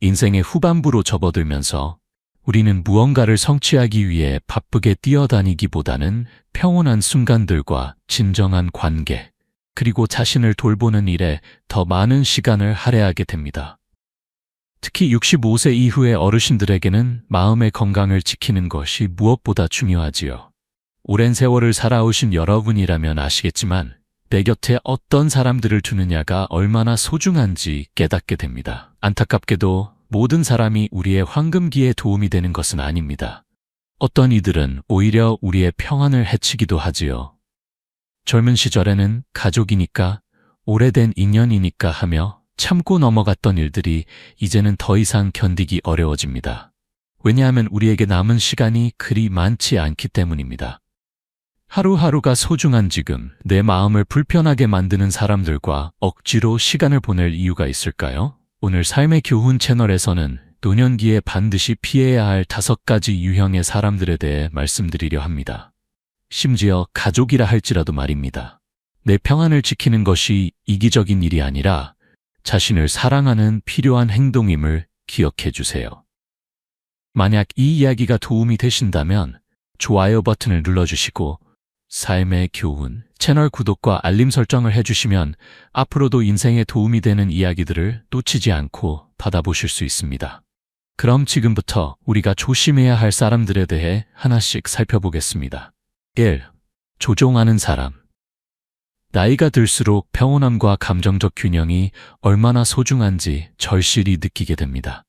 인생의 후반부로 접어들면서 우리는 무언가를 성취하기 위해 바쁘게 뛰어다니기보다는 평온한 순간들과 진정한 관계, 그리고 자신을 돌보는 일에 더 많은 시간을 할애하게 됩니다. 특히 65세 이후의 어르신들에게는 마음의 건강을 지키는 것이 무엇보다 중요하지요. 오랜 세월을 살아오신 여러분이라면 아시겠지만 내 곁에 어떤 사람들을 두느냐가 얼마나 소중한지 깨닫게 됩니다. 안타깝게도 모든 사람이 우리의 황금기에 도움이 되는 것은 아닙니다. 어떤 이들은 오히려 우리의 평안을 해치기도 하지요. 젊은 시절에는 가족이니까, 오래된 인연이니까 하며 참고 넘어갔던 일들이 이제는 더 이상 견디기 어려워집니다. 왜냐하면 우리에게 남은 시간이 그리 많지 않기 때문입니다. 하루하루가 소중한 지금 내 마음을 불편하게 만드는 사람들과 억지로 시간을 보낼 이유가 있을까요? 오늘 삶의 교훈 채널에서는 노년기에 반드시 피해야 할 5가지 유형의 사람들에 대해 말씀드리려 합니다. 심지어 가족이라 할지라도 말입니다. 내 평안을 지키는 것이 이기적인 일이 아니라 자신을 사랑하는 필요한 행동임을 기억해 주세요. 만약 이 이야기가 도움이 되신다면 좋아요 버튼을 눌러주시고 삶의 교훈 채널 구독과 알림 설정을 해주시면 앞으로도 인생에 도움이 되는 이야기들을 놓치지 않고 받아보실 수 있습니다. 그럼 지금부터 우리가 조심해야 할 사람들에 대해 하나씩 살펴보겠습니다. 1. 조종하는 사람. 나이가 들수록 평온함과 감정적 균형이 얼마나 소중한지 절실히 느끼게 됩니다.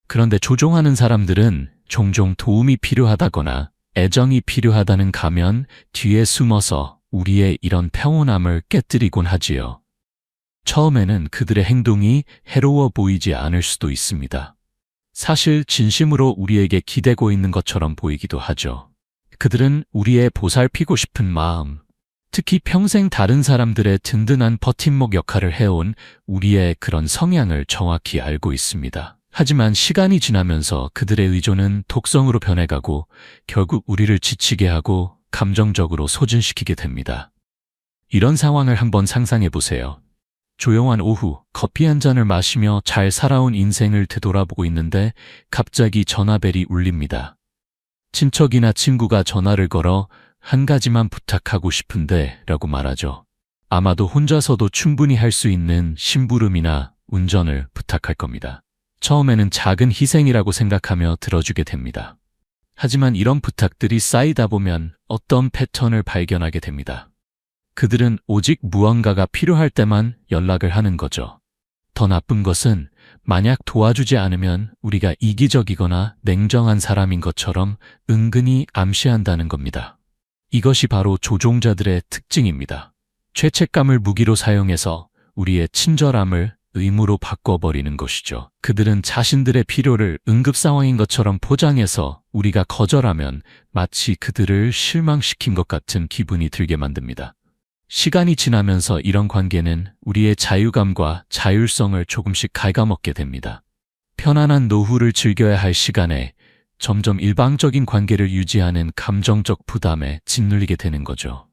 그런데 조종하는 사람들은 종종 도움이 필요하다거나 애정이 필요하다는 가면 뒤에 숨어서 우리의 이런 평온함을 깨뜨리곤 하지요. 처음에는 그들의 행동이 해로워 보이지 않을 수도 있습니다. 사실 진심으로 우리에게 기대고 있는 것처럼 보이기도 하죠. 그들은 우리의 보살피고 싶은 마음, 특히 평생 다른 사람들의 든든한 버팀목 역할을 해온 우리의 그런 성향을 정확히 알고 있습니다. 하지만 시간이 지나면서 그들의 의존은 독성으로 변해가고 결국 우리를 지치게 하고 감정적으로 소진시키게 됩니다. 이런 상황을 한번 상상해 보세요. 조용한 오후 커피 한 잔을 마시며 잘 살아온 인생을 되돌아보고 있는데 갑자기 전화벨이 울립니다. 친척이나 친구가 전화를 걸어 한 가지만 부탁하고 싶은데 라고 말하죠. 아마도 혼자서도 충분히 할 수 있는 심부름이나 운전을 부탁할 겁니다. 처음에는 작은 희생이라고 생각하며 들어주게 됩니다. 하지만 이런 부탁들이 쌓이다 보면 어떤 패턴을 발견하게 됩니다. 그들은 오직 무언가가 필요할 때만 연락을 하는 거죠. 더 나쁜 것은 만약 도와주지 않으면 우리가 이기적이거나 냉정한 사람인 것처럼 은근히 암시한다는 겁니다. 이것이 바로 조종자들의 특징입니다. 죄책감을 무기로 사용해서 우리의 친절함을 의무로 바꿔버리는 것이죠. 그들은 자신들의 필요를 응급 상황인 것처럼 포장해서 우리가 거절하면 마치 그들을 실망시킨 것 같은 기분이 들게 만듭니다. 시간이 지나면서 이런 관계는 우리의 자유감과 자율성을 조금씩 갉아먹게 됩니다. 편안한 노후를 즐겨야 할 시간에 점점 일방적인 관계를 유지하는 감정적 부담에 짓눌리게 되는 거죠.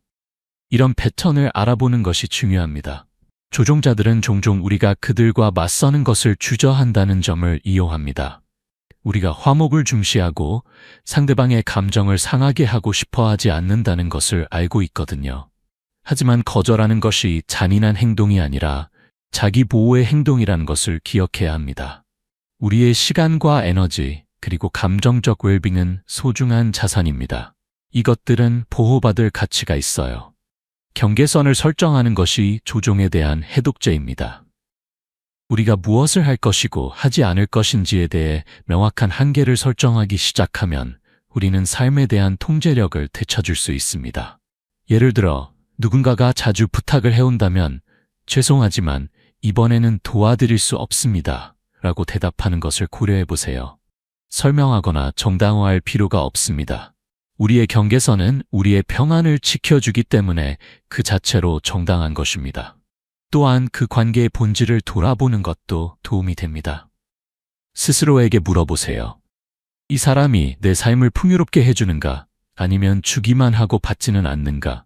이런 패턴을 알아보는 것이 중요합니다. 조종자들은 종종 우리가 그들과 맞서는 것을 주저한다는 점을 이용합니다. 우리가 화목을 중시하고 상대방의 감정을 상하게 하고 싶어 하지 않는다는 것을 알고 있거든요. 하지만 거절하는 것이 잔인한 행동이 아니라 자기 보호의 행동이라는 것을 기억해야 합니다. 우리의 시간과 에너지 그리고 감정적 웰빙은 소중한 자산입니다. 이것들은 보호받을 가치가 있어요. 경계선을 설정하는 것이 조종에 대한 해독제입니다. 우리가 무엇을 할 것이고 하지 않을 것인지에 대해 명확한 한계를 설정하기 시작하면 우리는 삶에 대한 통제력을 되찾을 수 있습니다. 예를 들어 누군가가 자주 부탁을 해온다면 죄송하지만 이번에는 도와드릴 수 없습니다 라고 대답하는 것을 고려해 보세요. 설명하거나 정당화할 필요가 없습니다. 우리의 경계선은 우리의 평안을 지켜주기 때문에 그 자체로 정당한 것입니다. 또한 그 관계의 본질을 돌아보는 것도 도움이 됩니다. 스스로에게 물어보세요. 이 사람이 내 삶을 풍요롭게 해주는가? 아니면 주기만 하고 받지는 않는가?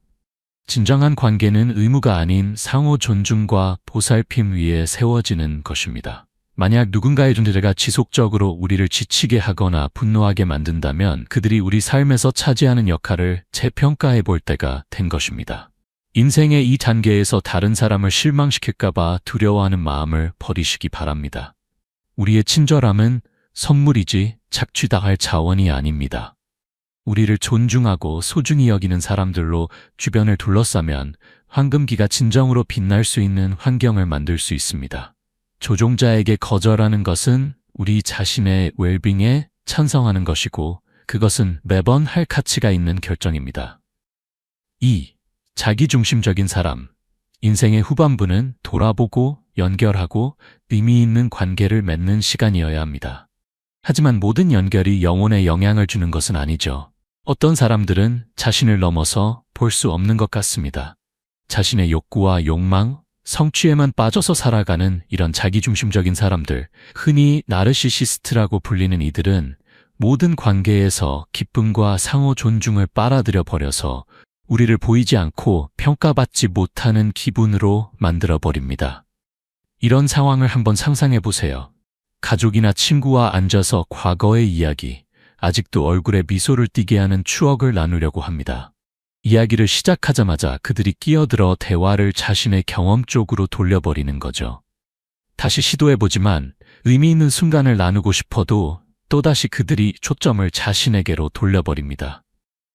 진정한 관계는 의무가 아닌 상호 존중과 보살핌 위에 세워지는 것입니다. 만약 누군가의 존재가 지속적으로 우리를 지치게 하거나 분노하게 만든다면 그들이 우리 삶에서 차지하는 역할을 재평가해 볼 때가 된 것입니다. 인생의 이 단계에서 다른 사람을 실망시킬까봐 두려워하는 마음을 버리시기 바랍니다. 우리의 친절함은 선물이지 착취당할 자원이 아닙니다. 우리를 존중하고 소중히 여기는 사람들로 주변을 둘러싸면 황금기가 진정으로 빛날 수 있는 환경을 만들 수 있습니다. 조종자에게 거절하는 것은 우리 자신의 웰빙에 찬성하는 것이고 그것은 매번 할 가치가 있는 결정입니다. 2. 자기중심적인 사람. 인생의 후반부는 돌아보고 연결하고 의미 있는 관계를 맺는 시간이어야 합니다. 하지만 모든 연결이 영혼에 영향을 주는 것은 아니죠. 어떤 사람들은 자신을 넘어서 볼 수 없는 것 같습니다. 자신의 욕구와 욕망, 성취에만 빠져서 살아가는 이런 자기중심적인 사람들, 흔히 나르시시스트라고 불리는 이들은 모든 관계에서 기쁨과 상호 존중을 빨아들여 버려서 우리를 보이지 않고 평가받지 못하는 기분으로 만들어버립니다. 이런 상황을 한번 상상해 보세요. 가족이나 친구와 앉아서 과거의 이야기, 아직도 얼굴에 미소를 띠게 하는 추억을 나누려고 합니다. 이야기를 시작하자마자 그들이 끼어들어 대화를 자신의 경험 쪽으로 돌려버리는 거죠. 다시 시도해보지만 의미 있는 순간을 나누고 싶어도 또다시 그들이 초점을 자신에게로 돌려버립니다.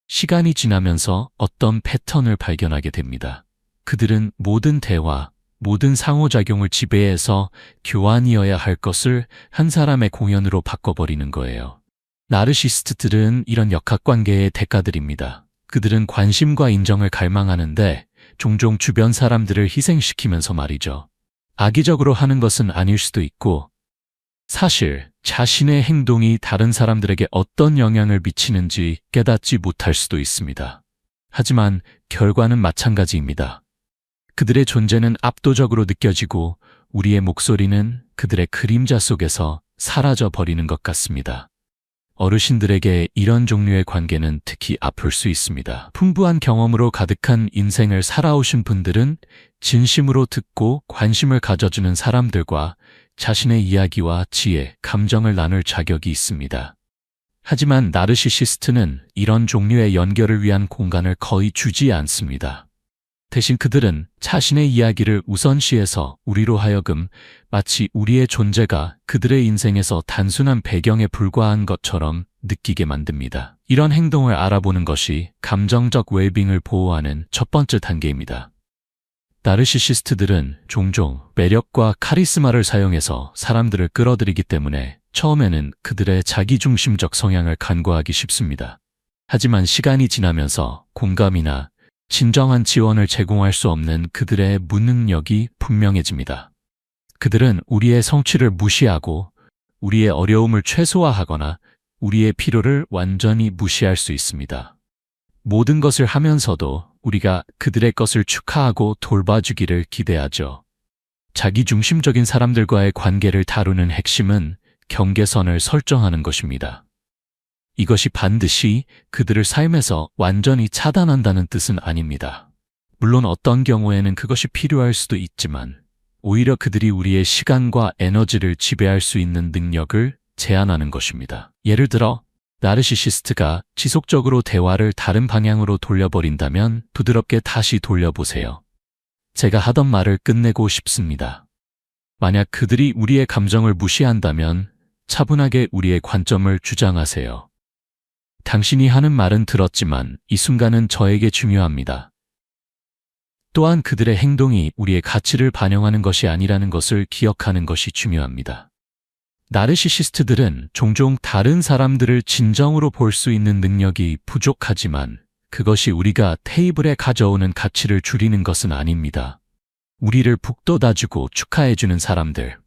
시간이 지나면서 어떤 패턴을 발견하게 됩니다. 그들은 모든 대화, 모든 상호작용을 지배해서 교환이어야 할 것을 한 사람의 공연으로 바꿔버리는 거예요. 나르시스트들은 이런 역학관계의 대가들입니다. 그들은 관심과 인정을 갈망하는데 종종 주변 사람들을 희생시키면서 말이죠. 악의적으로 하는 것은 아닐 수도 있고 사실 자신의 행동이 다른 사람들에게 어떤 영향을 미치는지 깨닫지 못할 수도 있습니다. 하지만 결과는 마찬가지입니다. 그들의 존재는 압도적으로 느껴지고 우리의 목소리는 그들의 그림자 속에서 사라져 버리는 것 같습니다. 어르신들에게 이런 종류의 관계는 특히 아플 수 있습니다. 풍부한 경험으로 가득한 인생을 살아오신 분들은 진심으로 듣고 관심을 가져주는 사람들과 자신의 이야기와 지혜, 감정을 나눌 자격이 있습니다. 하지만 나르시시스트는 이런 종류의 연결을 위한 공간을 거의 주지 않습니다. 대신 그들은 자신의 이야기를 우선시해서 우리로 하여금 마치 우리의 존재가 그들의 인생에서 단순한 배경에 불과한 것처럼 느끼게 만듭니다. 이런 행동을 알아보는 것이 감정적 웰빙을 보호하는 첫 번째 단계입니다. 나르시시스트들은 종종 매력과 카리스마를 사용해서 사람들을 끌어들이기 때문에 처음에는 그들의 자기중심적 성향을 간과하기 쉽습니다. 하지만 시간이 지나면서 공감이나 진정한 지원을 제공할 수 없는 그들의 무능력이 분명해집니다. 그들은 우리의 성취를 무시하고 우리의 어려움을 최소화하거나 우리의 필요를 완전히 무시할 수 있습니다. 모든 것을 하면서도 우리가 그들의 것을 축하하고 돌봐주기를 기대하죠. 자기중심적인 사람들과의 관계를 다루는 핵심은 경계선을 설정하는 것입니다. 이것이 반드시 그들을 삶에서 완전히 차단한다는 뜻은 아닙니다. 물론 어떤 경우에는 그것이 필요할 수도 있지만 오히려 그들이 우리의 시간과 에너지를 지배할 수 있는 능력을 제한하는 것입니다. 예를 들어 나르시시스트가 지속적으로 대화를 다른 방향으로 돌려버린다면 부드럽게 다시 돌려보세요. 제가 하던 말을 끝내고 싶습니다. 만약 그들이 우리의 감정을 무시한다면 차분하게 우리의 관점을 주장하세요. 당신이 하는 말은 들었지만 이 순간은 저에게 중요합니다. 또한 그들의 행동이 우리의 가치를 반영하는 것이 아니라는 것을 기억하는 것이 중요합니다. 나르시시스트들은 종종 다른 사람들을 진정으로 볼 수 있는 능력이 부족하지만 그것이 우리가 테이블에 가져오는 가치를 줄이는 것은 아닙니다. 우리를 북돋아주고 축하해주는 사람들,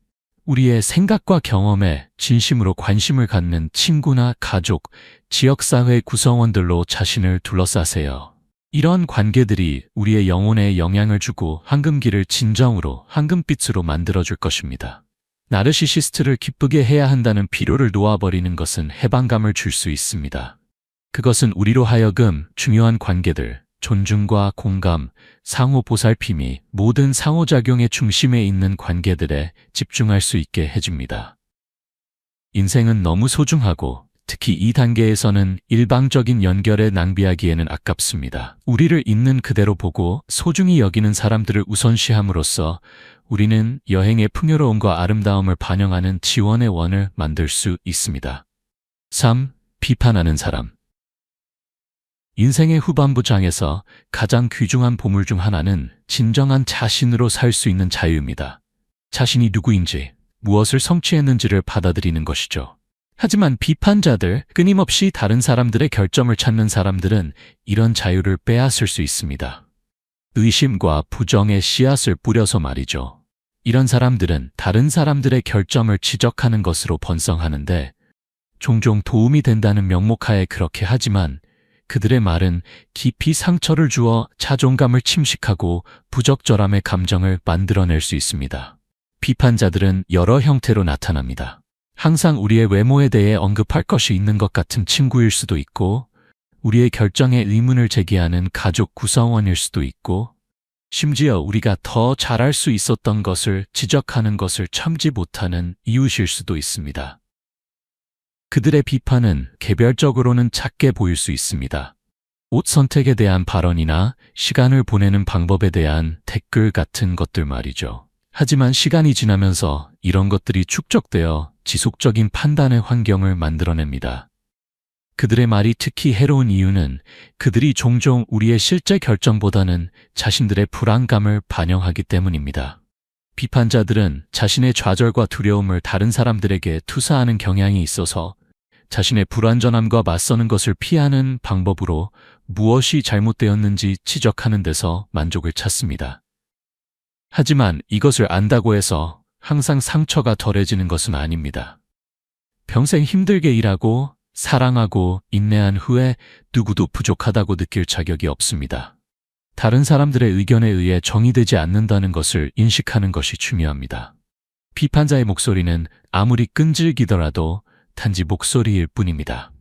우리의 생각과 경험에 진심으로 관심을 갖는 친구나 가족, 지역사회 구성원들로 자신을 둘러싸세요. 이런 관계들이 우리의 영혼에 영향을 주고 황금기를 진정으로 황금빛으로 만들어줄 것입니다. 나르시시스트를 기쁘게 해야 한다는 필요를 놓아버리는 것은 해방감을 줄 수 있습니다. 그것은 우리로 하여금 중요한 관계들, 존중과 공감, 상호 보살핌이 모든 상호작용의 중심에 있는 관계들에 집중할 수 있게 해줍니다. 인생은 너무 소중하고 특히 이 단계에서는 일방적인 연결에 낭비하기에는 아깝습니다. 우리를 있는 그대로 보고 소중히 여기는 사람들을 우선시함으로써 우리는 여행의 풍요로움과 아름다움을 반영하는 지원의 원을 만들 수 있습니다. 3. 비판하는 사람. 인생의 후반부 장에서 가장 귀중한 보물 중 하나는 진정한 자신으로 살 수 있는 자유입니다. 자신이 누구인지, 무엇을 성취했는지를 받아들이는 것이죠. 하지만 비판자들, 끊임없이 다른 사람들의 결점을 찾는 사람들은 이런 자유를 빼앗을 수 있습니다. 의심과 부정의 씨앗을 뿌려서 말이죠. 이런 사람들은 다른 사람들의 결점을 지적하는 것으로 번성하는데 종종 도움이 된다는 명목하에 그렇게 하지만 그들의 말은 깊이 상처를 주어 자존감을 침식하고 부적절함의 감정을 만들어낼 수 있습니다. 비판자들은 여러 형태로 나타납니다. 항상 우리의 외모에 대해 언급할 것이 있는 것 같은 친구일 수도 있고, 우리의 결정에 의문을 제기하는 가족 구성원일 수도 있고, 심지어 우리가 더 잘할 수 있었던 것을 지적하는 것을 참지 못하는 이웃일 수도 있습니다. 그들의 비판은 개별적으로는 작게 보일 수 있습니다. 옷 선택에 대한 발언이나 시간을 보내는 방법에 대한 댓글 같은 것들 말이죠. 하지만 시간이 지나면서 이런 것들이 축적되어 지속적인 판단의 환경을 만들어냅니다. 그들의 말이 특히 해로운 이유는 그들이 종종 우리의 실제 결정보다는 자신들의 불안감을 반영하기 때문입니다. 비판자들은 자신의 좌절과 두려움을 다른 사람들에게 투사하는 경향이 있어서 자신의 불완전함과 맞서는 것을 피하는 방법으로 무엇이 잘못되었는지 지적하는 데서 만족을 찾습니다. 하지만 이것을 안다고 해서 항상 상처가 덜해지는 것은 아닙니다. 평생 힘들게 일하고 사랑하고 인내한 후에 누구도 부족하다고 느낄 자격이 없습니다. 다른 사람들의 의견에 의해 정의되지 않는다는 것을 인식하는 것이 중요합니다. 비판자의 목소리는 아무리 끈질기더라도 단지 목소리일 뿐입니다.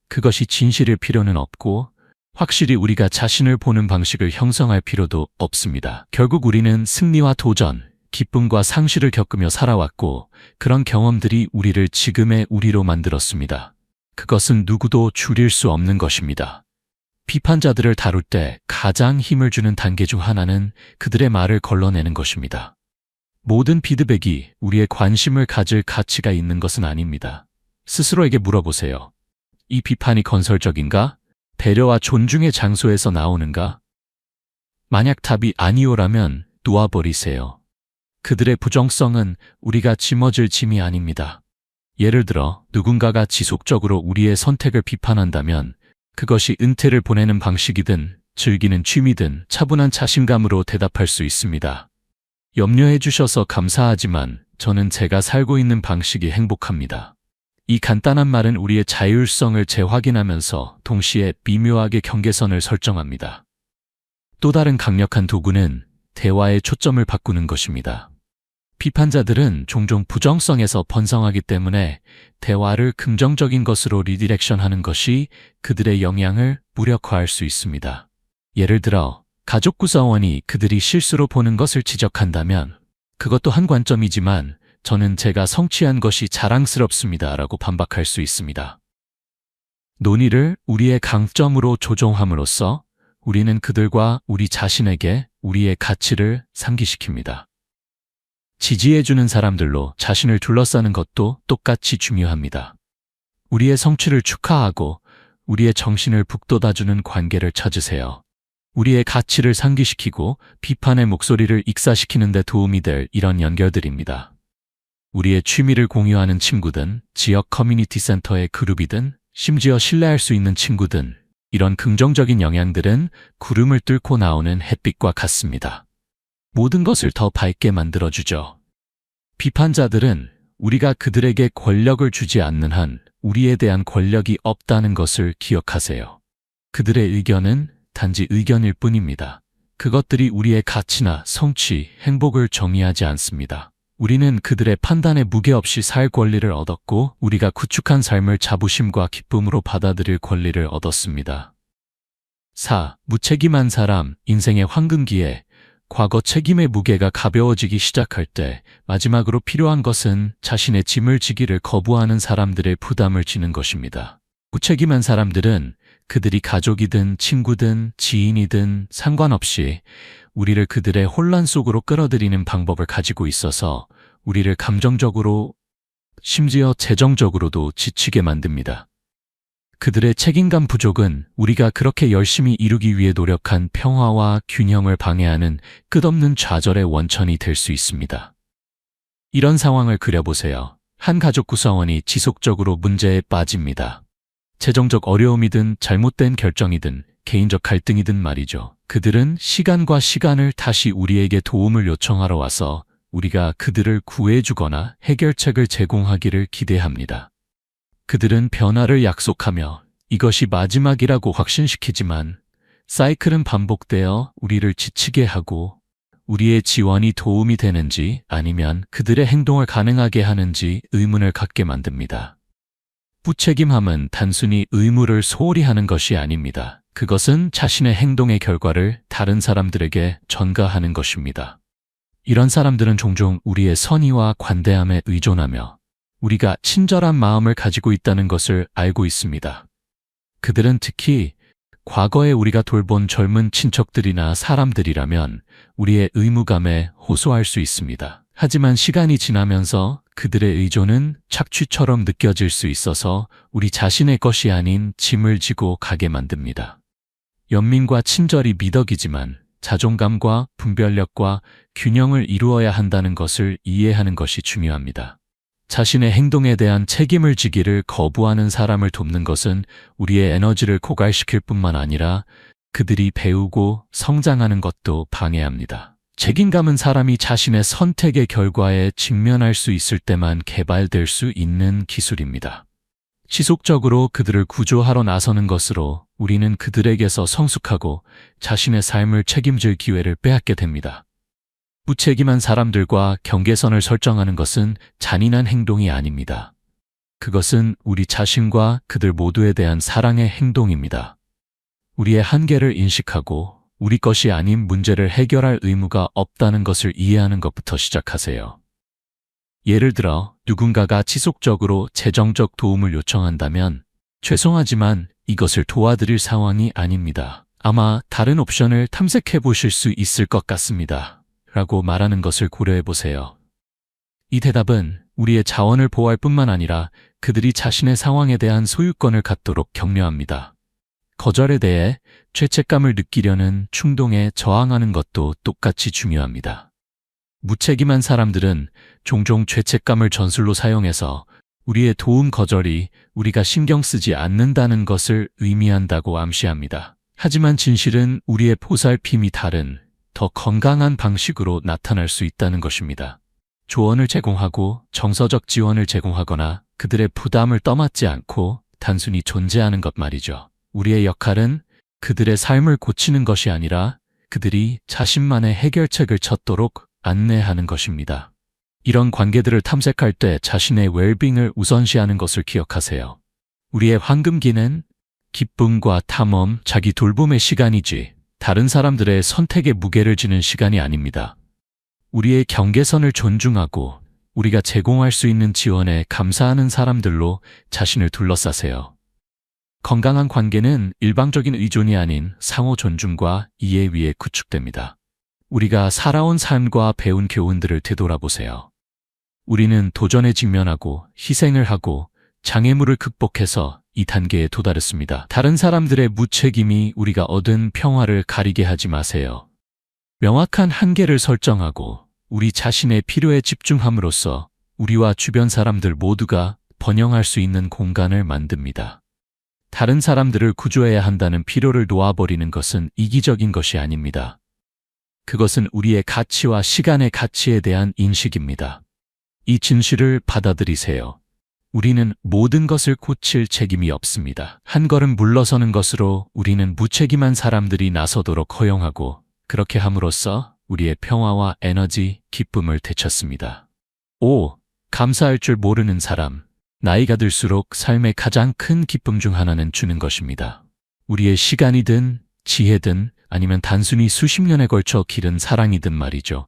그것이 진실일 필요는 없고 확실히 우리가 자신을 보는 방식을 형성할 필요도 없습니다. 결국 우리는 승리와 도전, 기쁨과 상실을 겪으며 살아왔고 그런 경험들이 우리를 지금의 우리로 만들었습니다. 그것은 누구도 줄일 수 없는 것입니다. 비판자들을 다룰 때 가장 힘을 주는 단계 중 하나는 그들의 말을 걸러내는 것입니다. 모든 피드백이 우리의 관심을 가질 가치가 있는 것은 아닙니다. 스스로에게 물어보세요. 이 비판이 건설적인가? 배려와 존중의 장소에서 나오는가? 만약 답이 아니오라면 놓아버리세요. 그들의 부정성은 우리가 짊어질 짐이 아닙니다. 예를 들어 누군가가 지속적으로 우리의 선택을 비판한다면 그것이 은퇴를 보내는 방식이든 즐기는 취미든 차분한 자신감으로 대답할 수 있습니다. 염려해 주셔서 감사하지만 저는 제가 살고 있는 방식이 행복합니다. 이 간단한 말은 우리의 자율성을 재확인하면서 동시에 미묘하게 경계선을 설정합니다. 또 다른 강력한 도구는 대화의 초점을 바꾸는 것입니다. 비판자들은 종종 부정성에서 번성하기 때문에 대화를 긍정적인 것으로 리디렉션하는 것이 그들의 영향을 무력화할 수 있습니다. 예를 들어 가족 구성원이 그들이 실수로 보는 것을 지적한다면 그것도 한 관점이지만 저는 제가 성취한 것이 자랑스럽습니다 라고 반박할 수 있습니다. 논의를 우리의 강점으로 조종함으로써 우리는 그들과 우리 자신에게 우리의 가치를 상기시킵니다. 지지해주는 사람들로 자신을 둘러싸는 것도 똑같이 중요합니다. 우리의 성취를 축하하고 우리의 정신을 북돋아주는 관계를 찾으세요. 우리의 가치를 상기시키고 비판의 목소리를 익사시키는 데 도움이 될 이런 연결들입니다. 우리의 취미를 공유하는 친구든, 지역 커뮤니티 센터의 그룹이든, 심지어 신뢰할 수 있는 친구든, 이런 긍정적인 영향들은 구름을 뚫고 나오는 햇빛과 같습니다. 모든 것을 더 밝게 만들어주죠. 비판자들은 우리가 그들에게 권력을 주지 않는 한 우리에 대한 권력이 없다는 것을 기억하세요. 그들의 의견은 단지 의견일 뿐입니다. 그것들이 우리의 가치나 성취, 행복을 정의하지 않습니다. 우리는 그들의 판단에 무게 없이 살 권리를 얻었고 우리가 구축한 삶을 자부심과 기쁨으로 받아들일 권리를 얻었습니다. 4. 무책임한 사람, 인생의 황금기에 과거 책임의 무게가 가벼워지기 시작할 때 마지막으로 필요한 것은 자신의 짐을 지기를 거부하는 사람들의 부담을 지는 것입니다. 무책임한 사람들은 그들이 가족이든 친구든 지인이든 상관없이 우리를 그들의 혼란 속으로 끌어들이는 방법을 가지고 있어서 우리를 감정적으로 심지어 재정적으로도 지치게 만듭니다. 그들의 책임감 부족은 우리가 그렇게 열심히 이루기 위해 노력한 평화와 균형을 방해하는 끝없는 좌절의 원천이 될 수 있습니다. 이런 상황을 그려보세요. 한 가족 구성원이 지속적으로 문제에 빠집니다. 재정적 어려움이든 잘못된 결정이든 개인적 갈등이든 말이죠. 그들은 시간과 시간을 다시 우리에게 도움을 요청하러 와서 우리가 그들을 구해주거나 해결책을 제공하기를 기대합니다. 그들은 변화를 약속하며 이것이 마지막이라고 확신시키지만 사이클은 반복되어 우리를 지치게 하고 우리의 지원이 도움이 되는지 아니면 그들의 행동을 가능하게 하는지 의문을 갖게 만듭니다. 무책임함은 단순히 의무를 소홀히 하는 것이 아닙니다. 그것은 자신의 행동의 결과를 다른 사람들에게 전가하는 것입니다. 이런 사람들은 종종 우리의 선의와 관대함에 의존하며 우리가 친절한 마음을 가지고 있다는 것을 알고 있습니다. 그들은 특히 과거에 우리가 돌본 젊은 친척들이나 사람들이라면 우리의 의무감에 호소할 수 있습니다. 하지만 시간이 지나면서 그들의 의존은 착취처럼 느껴질 수 있어서 우리 자신의 것이 아닌 짐을 지고 가게 만듭니다. 연민과 친절이 미덕이지만 자존감과 분별력과 균형을 이루어야 한다는 것을 이해하는 것이 중요합니다. 자신의 행동에 대한 책임을 지기를 거부하는 사람을 돕는 것은 우리의 에너지를 고갈시킬 뿐만 아니라 그들이 배우고 성장하는 것도 방해합니다. 책임감은 사람이 자신의 선택의 결과에 직면할 수 있을 때만 개발될 수 있는 기술입니다. 지속적으로 그들을 구조하러 나서는 것으로 우리는 그들에게서 성숙하고 자신의 삶을 책임질 기회를 빼앗게 됩니다. 무책임한 사람들과 경계선을 설정하는 것은 잔인한 행동이 아닙니다. 그것은 우리 자신과 그들 모두에 대한 사랑의 행동입니다. 우리의 한계를 인식하고 우리 것이 아닌 문제를 해결할 의무가 없다는 것을 이해하는 것부터 시작하세요. 예를 들어 누군가가 지속적으로 재정적 도움을 요청한다면 죄송하지만 이것을 도와드릴 상황이 아닙니다. 아마 다른 옵션을 탐색해 보실 수 있을 것 같습니다. 라고 말하는 것을 고려해 보세요. 이 대답은 우리의 자원을 보호할 뿐만 아니라 그들이 자신의 상황에 대한 소유권을 갖도록 격려합니다. 거절에 대해 죄책감을 느끼려는 충동에 저항하는 것도 똑같이 중요합니다. 무책임한 사람들은 종종 죄책감을 전술로 사용해서 우리의 도움 거절이 우리가 신경 쓰지 않는다는 것을 의미한다고 암시합니다. 하지만 진실은 우리의 보살핌이 다른 더 건강한 방식으로 나타날 수 있다는 것입니다. 조언을 제공하고 정서적 지원을 제공하거나 그들의 부담을 떠맡지 않고 단순히 존재하는 것 말이죠. 우리의 역할은 그들의 삶을 고치는 것이 아니라 그들이 자신만의 해결책을 찾도록 안내하는 것입니다. 이런 관계들을 탐색할 때 자신의 웰빙을 우선시하는 것을 기억하세요. 우리의 황금기는 기쁨과 탐험, 자기 돌봄의 시간이지 다른 사람들의 선택에 무게를 지는 시간이 아닙니다. 우리의 경계선을 존중하고 우리가 제공할 수 있는 지원에 감사하는 사람들로 자신을 둘러싸세요. 건강한 관계는 일방적인 의존이 아닌 상호 존중과 이해 위에 구축됩니다. 우리가 살아온 삶과 배운 교훈들을 되돌아보세요. 우리는 도전에 직면하고 희생을 하고 장애물을 극복해서 이 단계에 도달했습니다. 다른 사람들의 무책임이 우리가 얻은 평화를 가리게 하지 마세요. 명확한 한계를 설정하고 우리 자신의 필요에 집중함으로써 우리와 주변 사람들 모두가 번영할 수 있는 공간을 만듭니다. 다른 사람들을 구조해야 한다는 필요를 놓아버리는 것은 이기적인 것이 아닙니다. 그것은 우리의 가치와 시간의 가치에 대한 인식입니다. 이 진실을 받아들이세요. 우리는 모든 것을 고칠 책임이 없습니다. 한 걸음 물러서는 것으로 우리는 무책임한 사람들이 나서도록 허용하고 그렇게 함으로써 우리의 평화와 에너지, 기쁨을 되찾습니다. 5. 감사할 줄 모르는 사람. 나이가 들수록 삶의 가장 큰 기쁨 중 하나는 주는 것입니다. 우리의 시간이든 지혜든 아니면 단순히 수십 년에 걸쳐 기른 사랑이든 말이죠.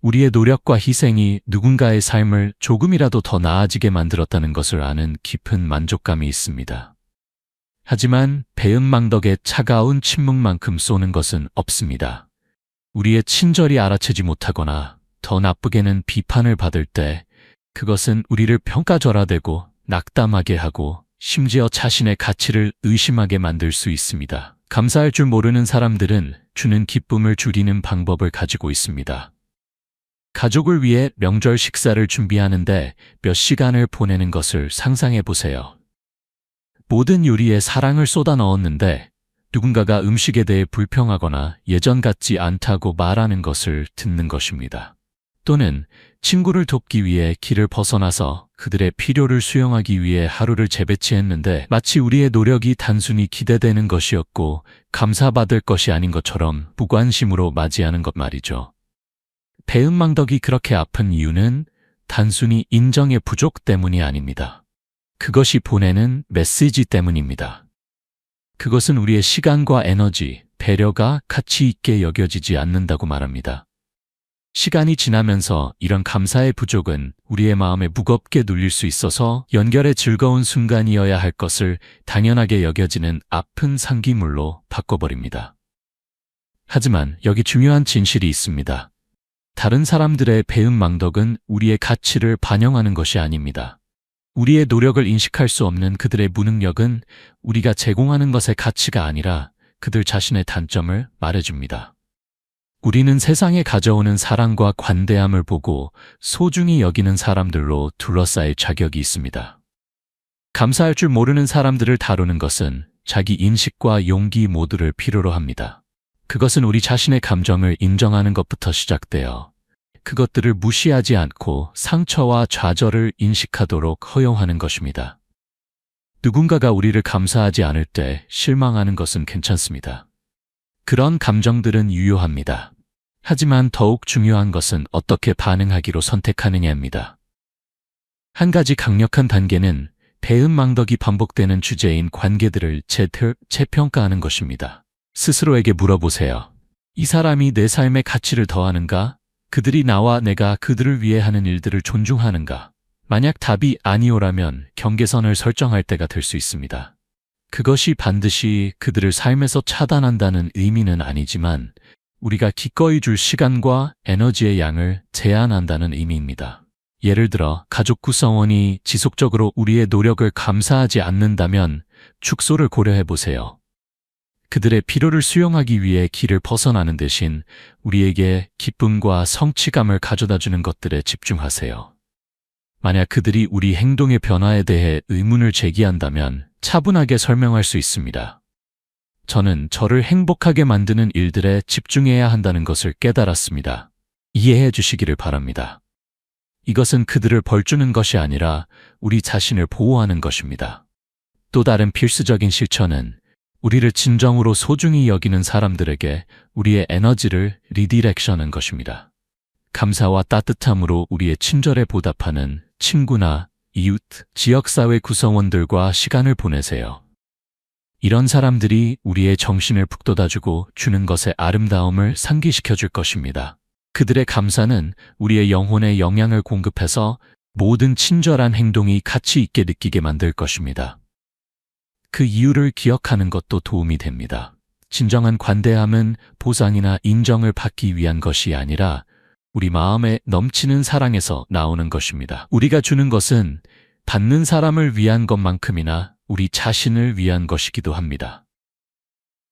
우리의 노력과 희생이 누군가의 삶을 조금이라도 더 나아지게 만들었다는 것을 아는 깊은 만족감이 있습니다. 하지만 배은망덕의 차가운 침묵만큼 쏘는 것은 없습니다. 우리의 친절이 알아채지 못하거나 더 나쁘게는 비판을 받을 때 그것은 우리를 평가절하되고 낙담하게 하고 심지어 자신의 가치를 의심하게 만들 수 있습니다. 감사할 줄 모르는 사람들은 주는 기쁨을 줄이는 방법을 가지고 있습니다. 가족을 위해 명절 식사를 준비하는데 몇 시간을 보내는 것을 상상해 보세요. 모든 요리에 사랑을 쏟아 넣었는데 누군가가 음식에 대해 불평하거나 예전 같지 않다고 말하는 것을 듣는 것입니다. 또는 친구를 돕기 위해 길을 벗어나서 그들의 필요를 수용하기 위해 하루를 재배치했는데 마치 우리의 노력이 단순히 기대되는 것이었고 감사받을 것이 아닌 것처럼 무관심으로 맞이하는 것 말이죠. 배은망덕이 그렇게 아픈 이유는 단순히 인정의 부족 때문이 아닙니다. 그것이 보내는 메시지 때문입니다. 그것은 우리의 시간과 에너지, 배려가 가치 있게 여겨지지 않는다고 말합니다. 시간이 지나면서 이런 감사의 부족은 우리의 마음에 무겁게 눌릴 수 있어서 연결의 즐거운 순간이어야 할 것을 당연하게 여겨지는 아픈 상기물로 바꿔버립니다. 하지만 여기 중요한 진실이 있습니다. 다른 사람들의 배은망덕은 우리의 가치를 반영하는 것이 아닙니다. 우리의 노력을 인식할 수 없는 그들의 무능력은 우리가 제공하는 것의 가치가 아니라 그들 자신의 단점을 말해줍니다. 우리는 세상에 가져오는 사랑과 관대함을 보고 소중히 여기는 사람들로 둘러싸일 자격이 있습니다. 감사할 줄 모르는 사람들을 다루는 것은 자기 인식과 용기 모두를 필요로 합니다. 그것은 우리 자신의 감정을 인정하는 것부터 시작되어 그것들을 무시하지 않고 상처와 좌절을 인식하도록 허용하는 것입니다. 누군가가 우리를 감사하지 않을 때 실망하는 것은 괜찮습니다. 그런 감정들은 유효합니다. 하지만 더욱 중요한 것은 어떻게 반응하기로 선택하느냐입니다. 한 가지 강력한 단계는 배은망덕이 반복되는 주제인 관계들을 재평가하는 것입니다. 스스로에게 물어보세요. 이 사람이 내 삶의 가치를 더하는가? 그들이 나와 내가 그들을 위해 하는 일들을 존중하는가? 만약 답이 아니오라면 경계선을 설정할 때가 될 수 있습니다. 그것이 반드시 그들을 삶에서 차단한다는 의미는 아니지만 우리가 기꺼이 줄 시간과 에너지의 양을 제한한다는 의미입니다. 예를 들어 가족 구성원이 지속적으로 우리의 노력을 감사하지 않는다면 축소를 고려해 보세요. 그들의 필요를 수용하기 위해 길을 벗어나는 대신 우리에게 기쁨과 성취감을 가져다주는 것들에 집중하세요. 만약 그들이 우리 행동의 변화에 대해 의문을 제기한다면 차분하게 설명할 수 있습니다. 저는 저를 행복하게 만드는 일들에 집중해야 한다는 것을 깨달았습니다. 이해해 주시기를 바랍니다. 이것은 그들을 벌주는 것이 아니라 우리 자신을 보호하는 것입니다. 또 다른 필수적인 실천은 우리를 진정으로 소중히 여기는 사람들에게 우리의 에너지를 리디렉션하는 것입니다. 감사와 따뜻함으로 우리의 친절에 보답하는 친구나 이웃, 지역사회 구성원들과 시간을 보내세요. 이런 사람들이 우리의 정신을 북돋아주고 주는 것의 아름다움을 상기시켜 줄 것입니다. 그들의 감사는 우리의 영혼에 영향을 공급해서 모든 친절한 행동이 가치 있게 느끼게 만들 것입니다. 그 이유를 기억하는 것도 도움이 됩니다. 진정한 관대함은 보상이나 인정을 받기 위한 것이 아니라 우리 마음에 넘치는 사랑에서 나오는 것입니다. 우리가 주는 것은 받는 사람을 위한 것만큼이나 우리 자신을 위한 것이기도 합니다.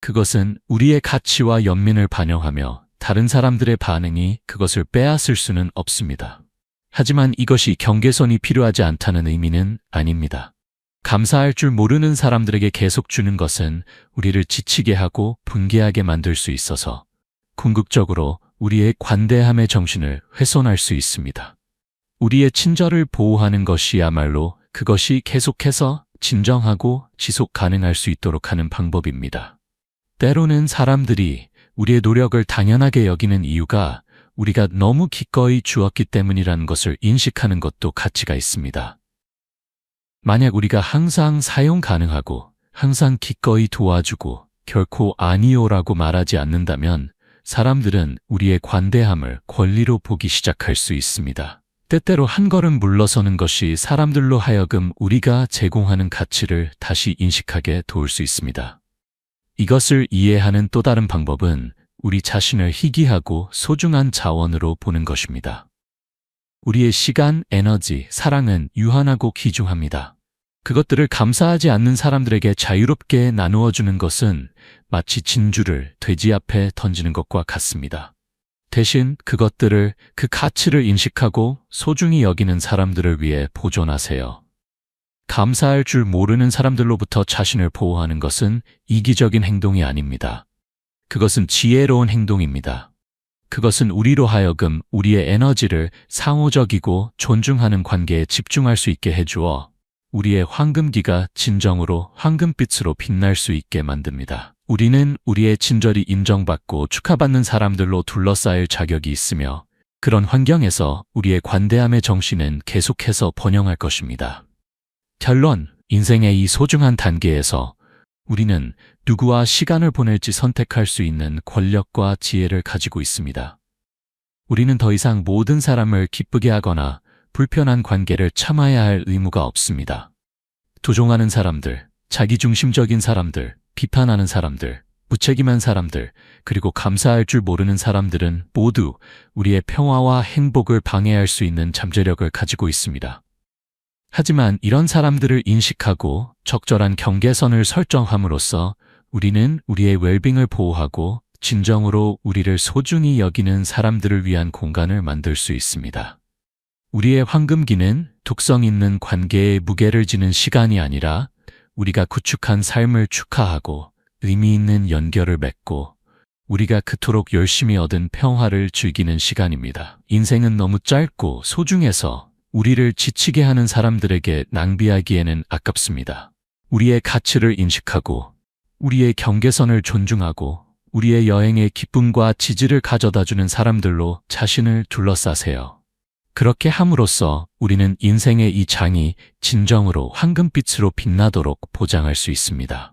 그것은 우리의 가치와 연민을 반영하며 다른 사람들의 반응이 그것을 빼앗을 수는 없습니다. 하지만 이것이 경계선이 필요하지 않다는 의미는 아닙니다. 감사할 줄 모르는 사람들에게 계속 주는 것은 우리를 지치게 하고 분개하게 만들 수 있어서 궁극적으로 우리의 관대함의 정신을 훼손할 수 있습니다. 우리의 친절을 보호하는 것이야말로 그것이 계속해서 진정하고 지속 가능할 수 있도록 하는 방법입니다. 때로는 사람들이 우리의 노력을 당연하게 여기는 이유가 우리가 너무 기꺼이 주었기 때문이라는 것을 인식하는 것도 가치가 있습니다. 만약 우리가 항상 사용 가능하고 항상 기꺼이 도와주고 결코 아니요라고 말하지 않는다면 사람들은 우리의 관대함을 권리로 보기 시작할 수 있습니다. 때때로 한 걸음 물러서는 것이 사람들로 하여금 우리가 제공하는 가치를 다시 인식하게 도울 수 있습니다. 이것을 이해하는 또 다른 방법은 우리 자신을 희귀하고 소중한 자원으로 보는 것입니다. 우리의 시간, 에너지, 사랑은 유한하고 귀중합니다. 그것들을 감사하지 않는 사람들에게 자유롭게 나누어 주는 것은 마치 진주를 돼지 앞에 던지는 것과 같습니다. 대신 그것들을, 그 가치를 인식하고 소중히 여기는 사람들을 위해 보존하세요. 감사할 줄 모르는 사람들로부터 자신을 보호하는 것은 이기적인 행동이 아닙니다. 그것은 지혜로운 행동입니다. 그것은 우리로 하여금 우리의 에너지를 상호적이고 존중하는 관계에 집중할 수 있게 해주어 우리의 황금기가 진정으로 황금빛으로 빛날 수 있게 만듭니다. 우리는 우리의 친절이 인정받고 축하받는 사람들로 둘러싸일 자격이 있으며 그런 환경에서 우리의 관대함의 정신은 계속해서 번영할 것입니다. 결론, 인생의 이 소중한 단계에서 우리는 누구와 시간을 보낼지 선택할 수 있는 권력과 지혜를 가지고 있습니다. 우리는 더 이상 모든 사람을 기쁘게 하거나 불편한 관계를 참아야 할 의무가 없습니다. 도종하는 사람들, 자기중심적인 사람들, 비판하는 사람들, 무책임한 사람들, 그리고 감사할 줄 모르는 사람들은 모두 우리의 평화와 행복을 방해할 수 있는 잠재력을 가지고 있습니다. 하지만 이런 사람들을 인식하고 적절한 경계선을 설정함으로써 우리는 우리의 웰빙을 보호하고 진정으로 우리를 소중히 여기는 사람들을 위한 공간을 만들 수 있습니다. 우리의 황금기는 독성 있는 관계에 무게를 지는 시간이 아니라 우리가 구축한 삶을 축하하고 의미 있는 연결을 맺고 우리가 그토록 열심히 얻은 평화를 즐기는 시간입니다. 인생은 너무 짧고 소중해서 우리를 지치게 하는 사람들에게 낭비하기에는 아깝습니다. 우리의 가치를 인식하고 우리의 경계선을 존중하고 우리의 여행의 기쁨과 지지를 가져다주는 사람들로 자신을 둘러싸세요. 그렇게 함으로써 우리는 인생의 이 장이 진정으로 황금빛으로 빛나도록 보장할 수 있습니다.